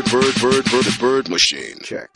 bird machine. Check.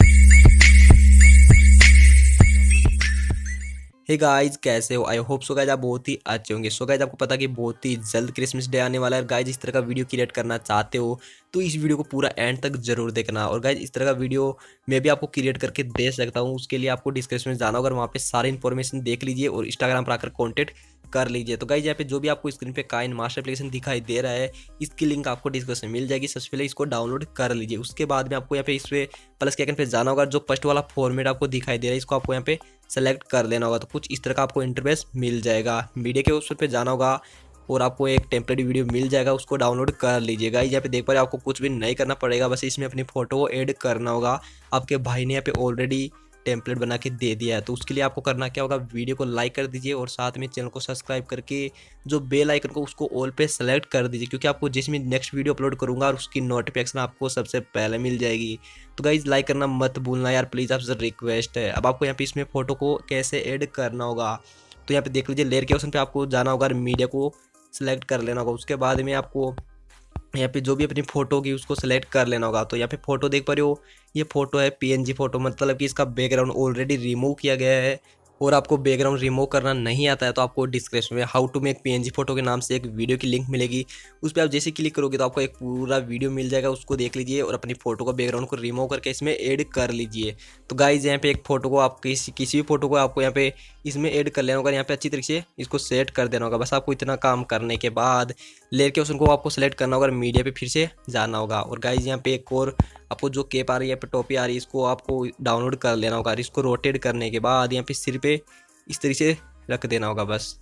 Hey guys, कैसे हो? I hope so guys आप बहुत ही अच्छे होंगे। सो गाइज आपको पता कि बहुत ही जल्द क्रिसमस डे आने वाला है। गाइज इस तरह का वीडियो क्रिएट करना चाहते हो तो इस वीडियो को पूरा एंड तक जरूर देखना। और गाइज इस तरह का वीडियो मैं भी आपको क्रिएट करके दे सकता हूँ। उसके लिए आपको डिस्क्रिप्शन में जाना होगा, वहाँ पे सारी इन्फॉर्मेशन देख लीजिए और इंस्टाग्राम पर आकर कॉन्टेक्ट कर लीजिए। तो गाइज यहाँ पे जो भी आपको स्क्रीन पे काइनमास्टर एप्लीकेशन दिखाई दे रहा है, इसकी लिंक आपको डिस्क्रिप्शन में मिल जाएगी। सबसे पहले इसको डाउनलोड कर लीजिए। उसके बाद में आपको यहाँ पे इस पे प्लस के आइकन पे जाना होगा। जो फर्स्ट वाला फॉर्मेट आपको दिखाई दे रहा है, इसको आपको यहाँ पे सेलेक्ट कर लेना होगा। तो कुछ इस तरह का आपको इंटरफेस मिल जाएगा। मीडिया के ऑप्शन पे जाना होगा और आपको एक टेम्पलेट वीडियो मिल जाएगा, उसको डाउनलोड कर लीजिएगा। यहाँ पे देख पा रहे आपको कुछ भी नहीं करना पड़ेगा, बस इसमें अपनी फोटो को ऐड करना होगा। आपके भाई ने यहाँ पे ऑलरेडी टेम्पलेट बना के दे दिया है। तो उसके लिए आपको करना क्या होगा, वीडियो को लाइक कर दीजिए और साथ में चैनल को सब्सक्राइब करके जो बेल आइकन को उसको ऑल पे सेलेक्ट कर दीजिए, क्योंकि आपको जिसमें नेक्स्ट वीडियो अपलोड करूंगा और उसकी नोटिफिकेशन आपको सबसे पहले मिल जाएगी। तो गाइज लाइक करना मत भूलना यार, प्लीज़ आपसे रिक्वेस्ट है। अब आपको यहाँ पे इसमें फोटो को कैसे ऐड करना होगा, तो यहाँ पे देख लीजिए लेयर के ऑप्शन पे आपको जाना होगा, मीडिया को सिलेक्ट कर लेना होगा। उसके बाद में आपको यहाँ पे जो भी अपनी फ़ोटो होगी उसको सेलेक्ट कर लेना होगा। तो यहाँ पे फ़ोटो देख पा रहे हो, ये फ़ोटो है पीएनजी फ़ोटो, मतलब कि इसका बैकग्राउंड ऑलरेडी रिमूव किया गया है। और आपको बैकग्राउंड रिमूव करना नहीं आता है तो आपको डिस्क्रिप्शन में how to make PNG photo के नाम से एक वीडियो की लिंक मिलेगी। उस पर आप जैसे क्लिक करोगे तो आपको एक पूरा वीडियो मिल जाएगा, उसको देख लीजिए और अपनी फ़ोटो का बैकग्राउंड को रिमूव करके इसमें ऐड कर लीजिए। तो गाइज यहाँ पे एक फ़ोटो को आप किसी भी फ़ोटो को आपको यहाँ पे इसमें ऐड कर लेना होगा। यहाँ पे अच्छी तरीके से इसको सेट कर देना होगा। बस आपको इतना काम करने के बाद लेयर के ऑप्शन को आपको सेलेक्ट करना होगा और मीडिया पे फिर से जाना होगा। और गाइज यहाँ पे एक और आपको जो केप आ रही है, यहाँ पे टोपी आ रही है, इसको आपको डाउनलोड कर लेना होगा। इसको रोटेट करने के बाद यहाँ पे सिर पे इस तरीके से रख देना होगा बस।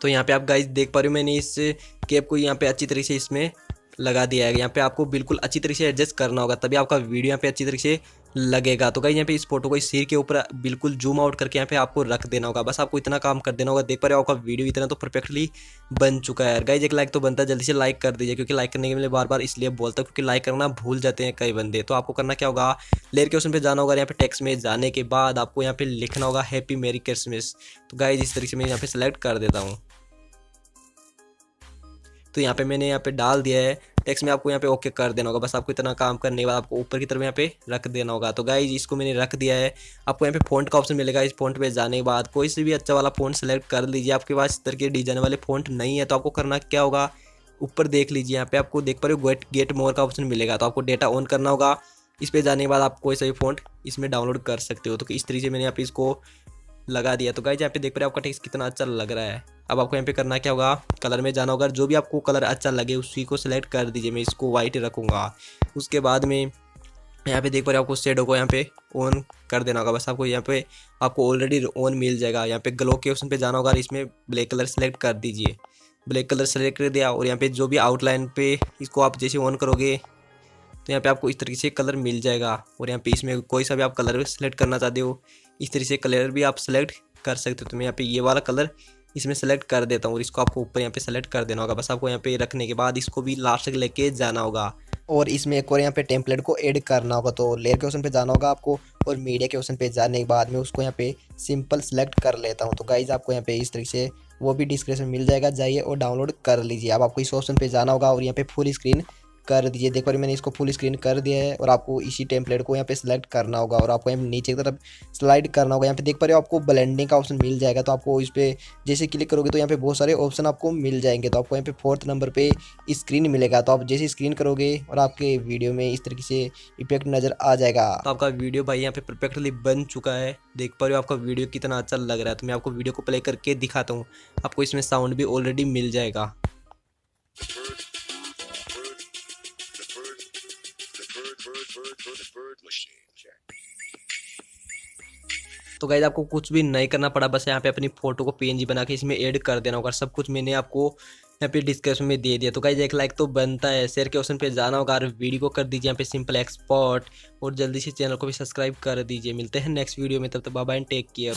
तो यहाँ पे आप गाइज देख पा रहे हो, मैंने इस केप को यहाँ पे अच्छी तरीके से इसमें लगा दिया है। यहाँ पे आपको बिल्कुल अच्छी तरीके से एडजस्ट करना होगा, तभी आपका वीडियो यहाँ पे अच्छी तरीके से लगेगा। तो गाइज यहाँ पे इस फोटो को इस सिर के ऊपर बिल्कुल जूम आउट करके यहाँ पे आपको रख देना होगा। बस आपको इतना काम कर देना होगा। देख पा रहे हो आपका वीडियो इतना तो परफेक्टली बन चुका है। गाइज एक लाइक तो बनता है, जल्दी से लाइक कर दीजिए, क्योंकि लाइक करने के लिए बार बार इसलिए बोलता हूँ क्योंकि लाइक करना भूल जाते हैं कई बंदे। तो आपको करना क्या होगा, लेयर के ऑप्शन पे जाना होगा। यहाँ पे टेक्स्ट में जाने के बाद आपको यहाँ पे लिखना होगा हैप्पी मेरी क्रिसमस। तो गाइज इस तरीके से मैं यहाँ पे सेलेक्ट कर देता हूँ। तो यहाँ पे मैंने यहाँ पे डाल दिया है टेक्स्ट में, आपको यहाँ पे ओके कर देना होगा। बस आपको इतना काम करने के बाद आपको ऊपर की तरफ यहाँ पे रख देना होगा। तो गाइज इसको मैंने रख दिया है। आपको यहाँ पे फ़ॉन्ट का ऑप्शन मिलेगा। इस फ़ॉन्ट पे जाने के बाद कोई से भी अच्छा वाला फ़ॉन्ट सेलेक्ट कर लीजिए। आपके पास इस तरह के डिजाइन वाले फ़ॉन्ट नहीं है तो आपको करना क्या होगा, ऊपर देख लीजिए, यहाँ पे आपको देख पा रहे हो गेट मोर का ऑप्शन मिलेगा। तो आपको डेटा ऑन करना होगा। इस पर जाने के बाद आप कोई सा भी फ़ॉन्ट इसमें डाउनलोड कर सकते हो। तो इस तरीके से मैंने यहाँ पे इसको लगा दिया। तो गाइज यहाँ पे देख पा रहे हो आपका टेक्स्ट कितना अच्छा लग रहा है। अब आपको यहाँ पे करना क्या होगा, कलर में जाना होगा। जो भी आपको कलर अच्छा लगे उसी को सिलेक्ट कर दीजिए। मैं इसको वाइट रखूँगा। उसके बाद में यहाँ पे देख पा रहे हो आपको शेडो को यहाँ पे ऑन कर देना होगा। बस आपको यहाँ पे आपको ऑलरेडी ऑन मिल जाएगा। यहाँ पे ग्लो के ऑप्शन पे जाना होगा, इसमें ब्लैक कलर सेलेक्ट कर दीजिए। ब्लैक कलर सेलेक्ट कर दिया और यहाँ पे जो भी आउटलाइन पे इसको आप जैसे ऑन करोगे तो यहाँ पे आपको इस तरीके से कलर मिल जाएगा। और यहाँ पे इसमें कोई सा भी आप कलर सेलेक्ट करना चाहते हो, इस तरीके से कलर भी आप सेलेक्ट कर सकते हो। तो मैं यहाँ पे ये वाला कलर इसमें सेलेक्ट कर देता हूँ और इसको आपको ऊपर यहाँ पे सेलेक्ट कर देना होगा। बस आपको यहाँ पे रखने के बाद इसको भी लास्ट तक लेके जाना होगा और इसमें एक और यहाँ पे टेम्पलेट को ऐड करना होगा। तो लेयर के ऑप्शन पे जाना होगा आपको और मीडिया के ऑप्शन पे जाने के बाद में उसको यहाँ पे सिंपल सेलेक्ट कर लेता हूँ। तो गाइज आपको यहाँ पे इस तरीके से वो भी डिस्क्रिप्शन मिल जाएगा, जाइए और डाउनलोड कर लीजिए। अब आपको इस ऑप्शन पे जाना होगा और यहाँ पे फुल स्क्रीन कर दीजिए। देखो मैंने इसको फुल स्क्रीन कर दिया है और आपको इसी टेम्पलेट को यहाँ पे सेलेक्ट करना होगा और आपको यहाँ नीचे की तरफ स्लाइड करना होगा। यहाँ पे देख पा रहे हो आपको ब्लेंडिंग का ऑप्शन मिल जाएगा। तो आपको इस पर जैसे क्लिक करोगे तो यहाँ पे बहुत सारे ऑप्शन आपको मिल जाएंगे। तो आपको यहाँ पे 4th नंबर पे स्क्रीन मिलेगा। तो आप जैसे स्क्रीन करोगे और आपके वीडियो में इस तरीके से इफेक्ट नज़र आ जाएगा। तो आपका वीडियो भाई यहाँ पे परफेक्टली बन चुका है। देख पा रहे हो आपका वीडियो कितना अच्छा लग रहा है। तो मैं आपको वीडियो को प्ले करके दिखाता हूँ। आपको इसमें साउंड भी ऑलरेडी मिल जाएगा। तो गाइज आपको कुछ भी नहीं करना पड़ा, बस यहाँ पे अपनी फोटो को पीएनजी बना के इसमें ऐड कर देना होगा। सब कुछ मैंने आपको यहाँ पे डिस्क्रिप्शन में दे दिया। तो गाइज एक लाइक तो बनता है, शेयर के ऑप्शन पे जाना होगा और वीडियो को कर दीजिए यहाँ पे सिंपल एक्सपोर्ट और जल्दी से चैनल को भी सब्सक्राइब कर दीजिए। मिलते हैं नेक्स्ट वीडियो में, तब तक bye bye and take care.